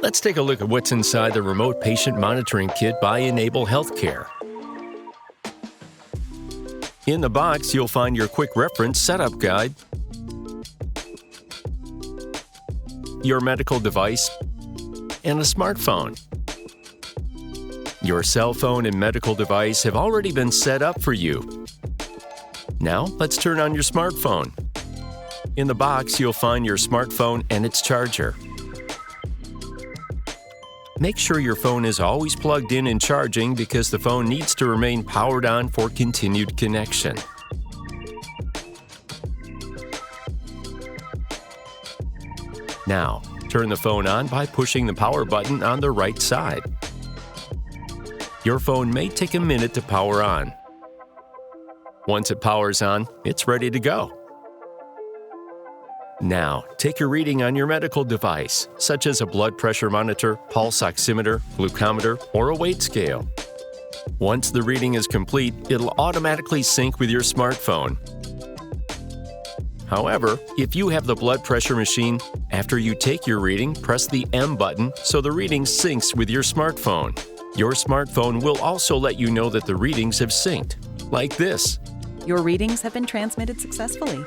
Let's take a look at what's inside the Remote Patient Monitoring Kit by Enable Healthcare. In the box, you'll find your quick reference setup guide, your medical device, and a smartphone. Your cell phone and medical device have already been set up for you. Now, let's turn on your smartphone. In the box, you'll find your smartphone and its charger. Make sure your phone is always plugged in and charging because the phone needs to remain powered on for continued connection. Now, turn the phone on by pushing the power button on the right side. Your phone may take a minute to power on. Once it powers on, it's ready to go. Now, take a reading on your medical device, such as a blood pressure monitor, pulse oximeter, glucometer, or a weight scale. Once the reading is complete, it'll automatically sync with your smartphone. However, if you have the blood pressure machine, after you take your reading, press the M button so the reading syncs with your smartphone. Your smartphone will also let you know that the readings have synced, like this. Your readings have been transmitted successfully.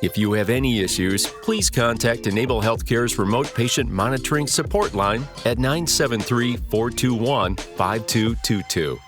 If you have any issues, please contact Enable Healthcare's Remote Patient Monitoring Support Line at 973-421-5222.